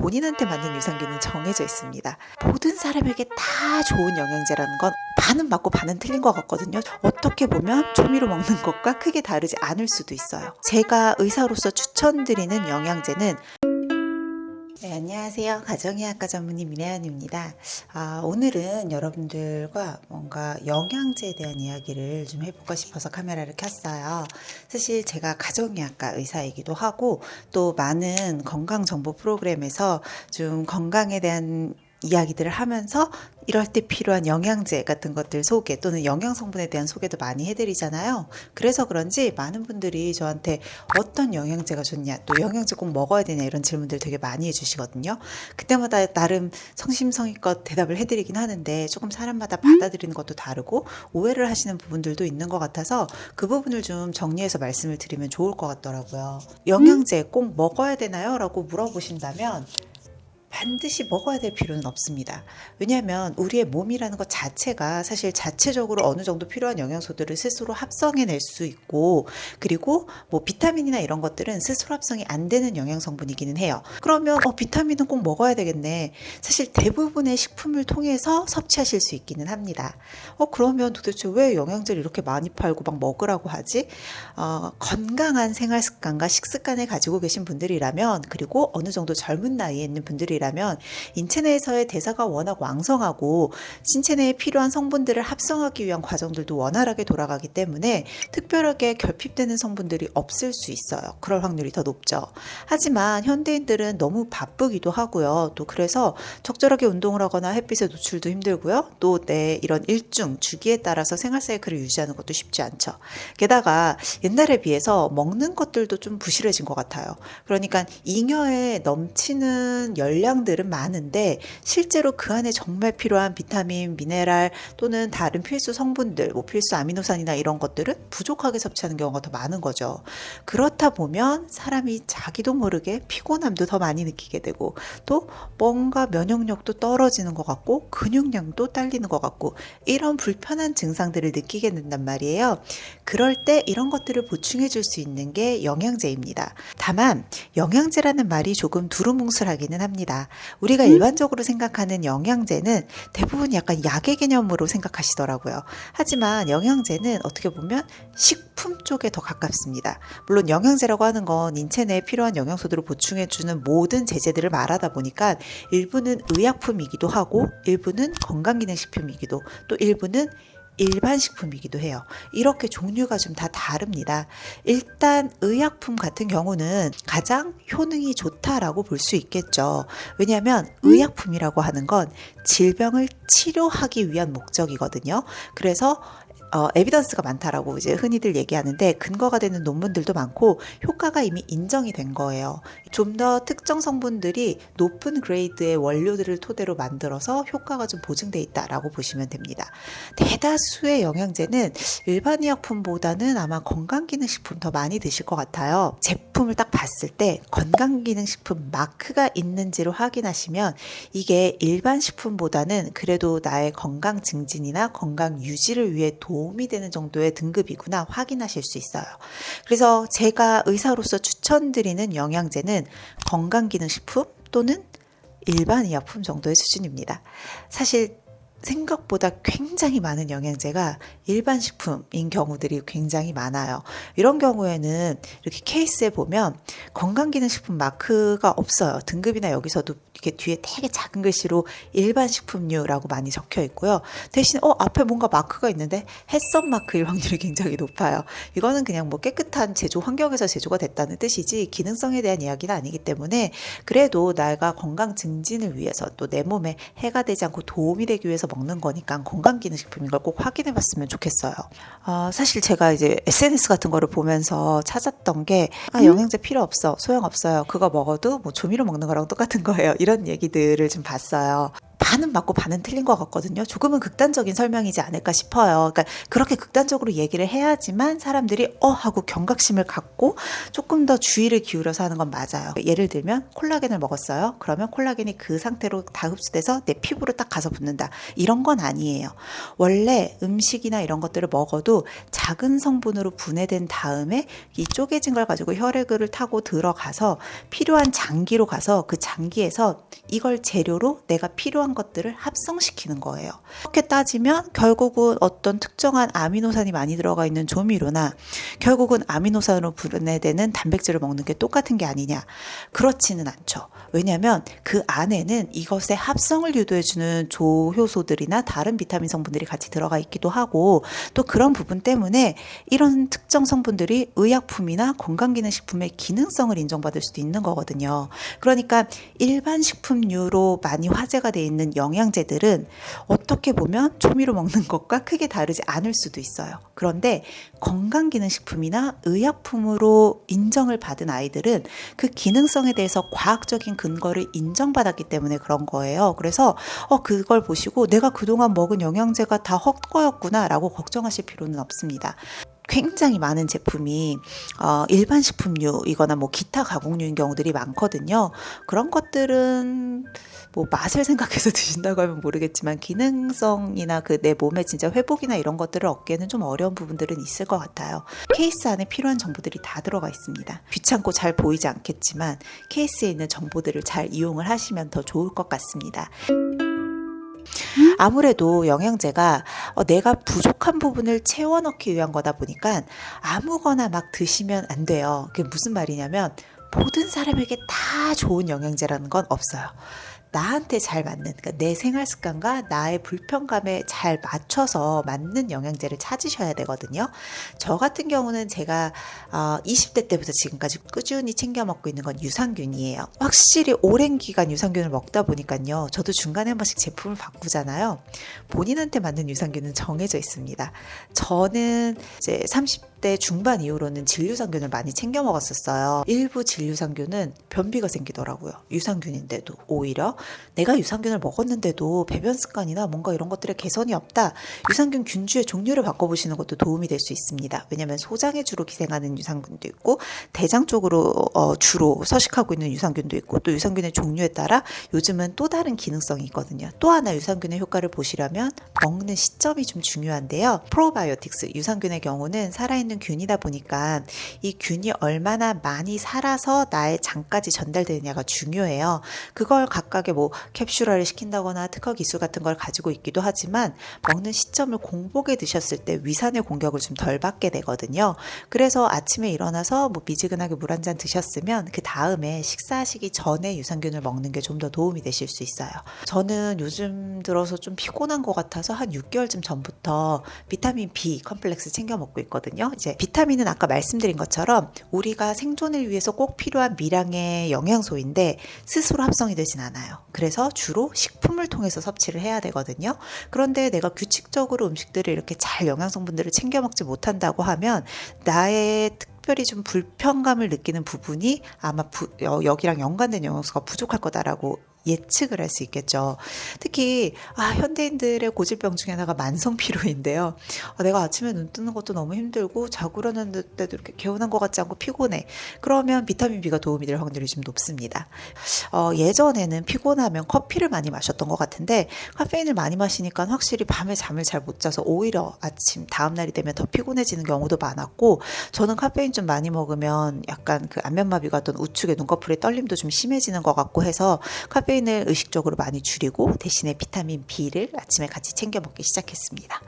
본인한테 맞는 유산균은 정해져 있습니다. 모든 사람에게 다 좋은 영양제라는 건 반은 맞고 반은 틀린 것 같거든요. 어떻게 보면 조미료 먹는 것과 크게 다르지 않을 수도 있어요. 제가 의사로서 추천드리는 영양제는 네, 안녕하세요. 가정의학과 전문의 민혜연입니다. 오늘은 여러분들과 뭔가 영양제에 대한 이야기를 좀 해볼까 싶어서 카메라를 켰어요. 사실 제가 가정의학과 의사이기도 하고 또 많은 건강정보 프로그램에서 좀 건강에 대한 이야기들을 하면서 이럴 때 필요한 영양제 같은 것들 소개 또는 영양성분에 대한 소개도 많이 해드리잖아요. 그래서 그런지 많은 분들이 저한테 어떤 영양제가 좋냐, 또 영양제 꼭 먹어야 되냐 이런 질문들 되게 많이 해주시거든요. 그때마다 나름 성심성의껏 대답을 해드리긴 하는데 조금 사람마다 받아들이는 것도 다르고 오해를 하시는 부분들도 있는 것 같아서 그 부분을 좀 정리해서 말씀을 드리면 좋을 것 같더라고요. 영양제 꼭 먹어야 되나요? 라고 물어보신다면 반드시 먹어야 될 필요는 없습니다. 왜냐하면 우리의 몸이라는 것 자체가 사실 자체적으로 어느 정도 필요한 영양소들을 스스로 합성해낼 수 있고, 그리고 뭐 비타민이나 이런 것들은 스스로 합성이 안 되는 영양성분이기는 해요. 그러면 비타민은 꼭 먹어야 되겠네. 사실 대부분의 식품을 통해서 섭취하실 수 있기는 합니다. 그러면 도대체 왜 영양제를 이렇게 많이 팔고 막 먹으라고 하지? 건강한 생활 습관과 식습관을 가지고 계신 분들이라면, 그리고 어느 정도 젊은 나이에 있는 분들이라면 인체 내에서의 대사가 워낙 왕성하고 신체 내에 필요한 성분들을 합성하기 위한 과정들도 원활하게 돌아가기 때문에 특별하게 결핍되는 성분들이 없을 수 있어요. 그럴 확률이 더 높죠. 하지만 현대인들은 너무 바쁘기도 하고요. 또 그래서 적절하게 운동을 하거나 햇빛에 노출도 힘들고요. 또 내 이런 일중 주기에 따라서 생활 사이클을 유지하는 것도 쉽지 않죠. 게다가 옛날에 비해서 먹는 것들도 좀 부실해진 것 같아요. 그러니까 잉여에 넘치는 열량들은 많은데 실제로 그 안에 정말 필요한 비타민, 미네랄 또는 다른 필수 성분들, 뭐 필수 아미노산이나 이런 것들은 부족하게 섭취하는 경우가 더 많은 거죠. 그렇다 보면 사람이 자기도 모르게 피곤함도 더 많이 느끼게 되고, 또 뭔가 면역력도 떨어지는 것 같고 근육량도 딸리는 것 같고, 이런 불편한 증상들을 느끼게 된단 말이에요. 그럴 때 이런 것들을 보충해 줄 수 있는 게 영양제입니다. 다만 영양제라는 말이 조금 두루뭉술하기는 합니다. 우리가 일반적으로 생각하는 영양제는 대부분 약간 약의 개념으로 생각하시더라고요. 하지만 영양제는 어떻게 보면 식품 쪽에 더 가깝습니다. 물론 영양제라고 하는 건 인체 내에 필요한 영양소들을 보충해주는 모든 제제들을 말하다 보니까 일부는 의약품이기도 하고, 일부는 건강기능식품이기도, 또 일부는 일반 식품이기도 해요. 이렇게 종류가 좀 다 다릅니다. 일단 의약품 같은 경우는 가장 효능이 좋다라고 볼 수 있겠죠. 왜냐하면 의약품이라고 하는 건 질병을 치료하기 위한 목적이거든요. 그래서 에비던스가 많다라고 이제 흔히들 얘기하는데 근거가 되는 논문들도 많고 효과가 이미 인정이 된 거예요. 좀 더 특정 성분들이 높은 그레이드의 원료들을 토대로 만들어서 효과가 좀 보증돼 있다라고 보시면 됩니다. 대다수의 영양제는 일반 의약품보다는 아마 건강기능식품 더 많이 드실 것 같아요. 제품을 딱 봤을 때 건강기능식품 마크가 있는지를 확인하시면 이게 일반 식품보다는 그래도 나의 건강 증진이나 건강 유지를 위해 도움이 되는 정도의 등급이구나 확인하실 수 있어요. 그래서 제가 의사로서 추천드리는 영양제는 건강기능식품 또는 일반 의약품 정도의 수준입니다. 사실 생각보다 굉장히 많은 영양제가 일반 식품인 경우들이 굉장히 많아요. 이런 경우에는 이렇게 케이스에 보면 건강기능식품 마크가 없어요. 등급이나 여기서도 이렇게 뒤에 되게 작은 글씨로 일반 식품류라고 많이 적혀 있고요. 대신 앞에 뭔가 마크가 있는데 햇선 마크일 확률이 굉장히 높아요. 이거는 그냥 뭐 깨끗한 제조 환경에서 제조가 됐다는 뜻이지 기능성에 대한 이야기는 아니기 때문에, 그래도 내가 건강 증진을 위해서 또 내 몸에 해가 되지 않고 도움이 되기 위해서 먹는 거니까 건강기능식품인 걸 꼭 확인해 봤으면 좋겠어요. 사실 제가 이제 SNS 같은 거를 보면서 찾았던 게 영양제 필요 없어, 소용없어요, 그거 먹어도 뭐 조미료 먹는 거랑 똑같은 거예요, 이런 얘기들을 좀 봤어요. 반은 맞고 반은 틀린 것 같거든요. 조금은 극단적인 설명이지 않을까 싶어요. 그러니까 그렇게 극단적으로 얘기를 해야지만 사람들이 하고 경각심을 갖고 조금 더 주의를 기울여서 하는 건 맞아요. 예를 들면 콜라겐을 먹었어요. 그러면 콜라겐이 그 상태로 다 흡수돼서 내 피부로 딱 가서 붙는다. 이런 건 아니에요. 원래 음식이나 이런 것들을 먹어도 작은 성분으로 분해된 다음에 이 쪼개진 걸 가지고 혈액을 타고 들어가서 필요한 장기로 가서 그 장기에서 이걸 재료로 내가 필요한 것들을 합성시키는 거예요. 그렇게 따지면 결국은 어떤 특정한 아미노산이 많이 들어가 있는 조미료나 결국은 아미노산으로 분해되는 단백질을 먹는 게 똑같은 게 아니냐? 그렇지는 않죠. 왜냐하면 그 안에는 이것의 합성을 유도해주는 조효소들이나 다른 비타민 성분들이 같이 들어가 있기도 하고 또 그런 부분 때문에 이런 특정 성분들이 의약품이나 건강기능식품의 기능성을 인정받을 수도 있는 거거든요. 그러니까 일반 식품류로 많이 화제가 돼 있는 영양제들은 어떻게 보면 조미료 먹는 것과 크게 다르지 않을 수도 있어요. 그런데 건강기능식품이나 의약품으로 인정을 받은 아이들은 그 기능성에 대해서 과학적인 근거를 인정받았기 때문에 그런 거예요. 그래서 그걸 보시고 내가 그동안 먹은 영양제가 다 헛거였구나 라고 걱정하실 필요는 없습니다. 굉장히 많은 제품이 일반 식품류이거나 뭐 기타 가공류인 경우들이 많거든요. 그런 것들은 뭐 맛을 생각해서 드신다고 하면 모르겠지만 기능성이나 그 내 몸의 진짜 회복이나 이런 것들을 얻기에는 좀 어려운 부분들은 있을 것 같아요. 케이스 안에 필요한 정보들이 다 들어가 있습니다. 귀찮고 잘 보이지 않겠지만 케이스에 있는 정보들을 잘 이용을 하시면 더 좋을 것 같습니다. 아무래도 영양제가 내가 부족한 부분을 채워넣기 위한 거다 보니까 아무거나 막 드시면 안 돼요. 그게 무슨 말이냐면 모든 사람에게 다 좋은 영양제라는 건 없어요. 나한테 잘 맞는, 그러니까 내 생활 습관과 나의 불편감에 잘 맞춰서 맞는 영양제를 찾으셔야 되거든요. 저 같은 경우는 제가 20대 때부터 지금까지 꾸준히 챙겨 먹고 있는 건 유산균이에요. 확실히 오랜 기간 유산균을 먹다 보니까요. 저도 중간에 한 번씩 제품을 바꾸잖아요. 본인한테 맞는 유산균은 정해져 있습니다. 저는 이제 30대 중반 이후로는 진유산균을 많이 챙겨 먹었었어요. 일부 진유산균은 변비가 생기더라고요. 유산균인데도 오히려 내가 유산균을 먹었는데도 배변 습관이나 뭔가 이런 것들의 개선이 없다. 유산균 균주의 종류를 바꿔보시는 것도 도움이 될 수 있습니다. 왜냐하면 소장에 주로 기생하는 유산균도 있고 대장 쪽으로 주로 서식하고 있는 유산균도 있고 또 유산균의 종류에 따라 요즘은 또 다른 기능성이 있거든요. 또 하나 유산균의 효과를 보시려면 먹는 시점이 좀 중요한데요. 프로바이오틱스 유산균의 경우는 살아있는 균이다 보니까 이 균이 얼마나 많이 살아서 나의 장까지 전달되느냐가 중요해요. 그걸 각각의 뭐 캡슐화를 시킨다거나 특허 기술 같은 걸 가지고 있기도 하지만 먹는 시점을 공복에 드셨을 때 위산의 공격을 좀 덜 받게 되거든요. 그래서 아침에 일어나서 뭐 미지근하게 물 한 잔 드셨으면 그 다음에 식사하시기 전에 유산균을 먹는 게 좀 더 도움이 되실 수 있어요. 저는 요즘 들어서 좀 피곤한 것 같아서 한 6개월쯤 전부터 비타민 B 컴플렉스 챙겨 먹고 있거든요. 이제 비타민은 아까 말씀드린 것처럼 우리가 생존을 위해서 꼭 필요한 미량의 영양소인데 스스로 합성이 되진 않아요. 그래서 주로 식품을 통해서 섭취를 해야 되거든요. 그런데 내가 규칙적으로 음식들을 이렇게 잘 영양성분들을 챙겨 먹지 못한다고 하면 나의 특별히 좀 불편감을 느끼는 부분이 아마 여기랑 연관된 영양소가 부족할 거다라고 예측을 할 수 있겠죠. 특히 현대인들의 고질병 중에 하나가 만성피로인데요. 내가 아침에 눈 뜨는 것도 너무 힘들고 자고 일어나는 때도 이렇게 개운한 것 같지 않고 피곤해. 그러면 비타민 B가 도움이 될 확률이 좀 높습니다. 예전에는 피곤하면 커피를 많이 마셨던 것 같은데 카페인을 많이 마시니까 확실히 밤에 잠을 잘 못 자서 오히려 아침 다음날이 되면 더 피곤해지는 경우도 많았고 저는 카페인 좀 많이 먹으면 약간 그 안면마비가 어떤 우측에 눈꺼풀에 떨림도 좀 심해지는 것 같고 해서 카페인을 의식적으로 많이 줄이고 대신에 비타민 B를 아침에 같이 챙겨 먹기 시작했습니다.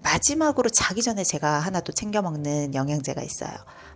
마지막으로 자기 전에 제가 하나 또 챙겨 먹는 영양제가 있어요.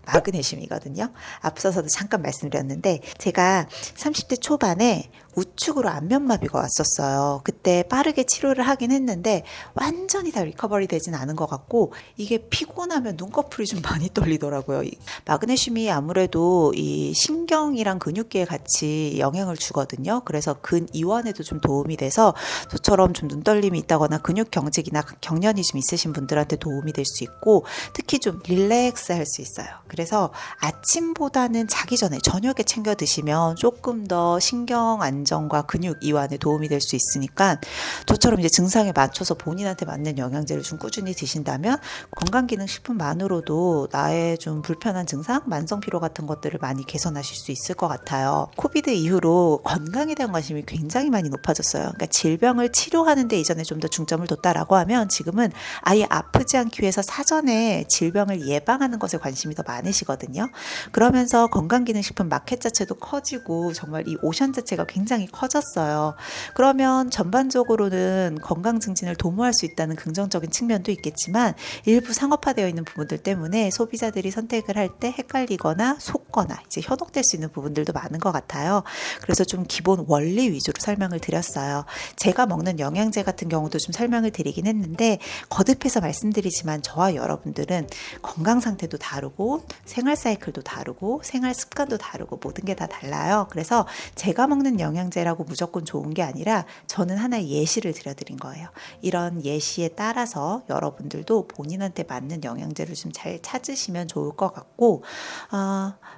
마그네슘이거든요. 앞서서도 잠깐 말씀드렸는데 제가 30대 초반에 우측으로 안면마비가 왔었어요. 그때 빠르게 치료를 하긴 했는데 완전히 다 리커버리 되진 않은 것 같고 이게 피곤하면 눈꺼풀이 좀 많이 떨리더라고요. 마그네슘이 아무래도 이 신경이랑 근육계에 같이 영향을 주거든요. 그래서 근이완에도 좀 도움이 돼서 저처럼 좀 눈떨림이 있다거나 근육 경직이나 경련이 좀 있으신 분들한테 도움이 될 수 있고 특히 좀 릴렉스 할 수 있어요. 그래서 아침보다는 자기 전에 저녁에 챙겨 드시면 조금 더 신경 안정과 근육 이완에 도움이 될 수 있으니까 저처럼 이제 증상에 맞춰서 본인한테 맞는 영양제를 좀 꾸준히 드신다면 건강기능식품만으로도 나의 좀 불편한 증상, 만성 피로 같은 것들을 많이 개선하실 수 있을 것 같아요. 코비드 이후로 건강에 대한 관심이 굉장히 많이 높아졌어요. 그러니까 질병을 치료하는 데 이전에 좀 더 중점을 뒀다라고 하면 지금은 아예 아프지 않기 위해서 사전에 질병을 예방하는 것에 관심이 더 많으시거든요. 그러면서 건강기능식품 마켓 자체도 커지고 정말 이 오션 자체가 굉장히 커졌어요. 그러면 전반적으로는 건강 증진을 도모할 수 있다는 긍정적인 측면도 있겠지만 일부 상업화되어 있는 부분들 때문에 소비자들이 선택을 할 때 헷갈리거나 속거나 이제 현혹될 수 있는 부분들도 많은 것 같아요. 그래서 좀 기본 원리 위주로 설명을 드렸어요. 제가 먹는 영양제 같은 경우도 좀 설명을 드리긴 했는데 거듭해서 말씀드리지만 저와 여러분들은 건강 상태도 다르고 생활 사이클도 다르고 생활 습관도 다르고 모든 게 다 달라요. 그래서 제가 먹는 영양제라고 무조건 좋은 게 아니라 저는 하나의 예시를 드려드린 거예요. 이런 예시에 따라서 여러분들도 본인한테 맞는 영양제를 좀 잘 찾으시면 좋을 것 같고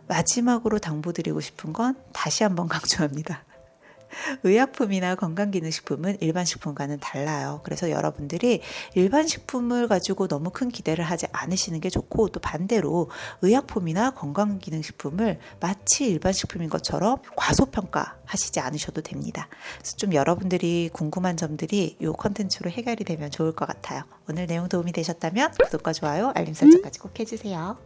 마지막으로 당부드리고 싶은 건 다시 한번 강조합니다. 의약품이나 건강기능식품은 일반 식품과는 달라요. 그래서 여러분들이 일반 식품을 가지고 너무 큰 기대를 하지 않으시는 게 좋고 또 반대로 의약품이나 건강기능식품을 마치 일반 식품인 것처럼 과소평가하시지 않으셔도 됩니다. 그래서 좀 여러분들이 궁금한 점들이 이 컨텐츠로 해결이 되면 좋을 것 같아요. 오늘 내용 도움이 되셨다면 구독과 좋아요, 알림 설정까지 꼭 해주세요.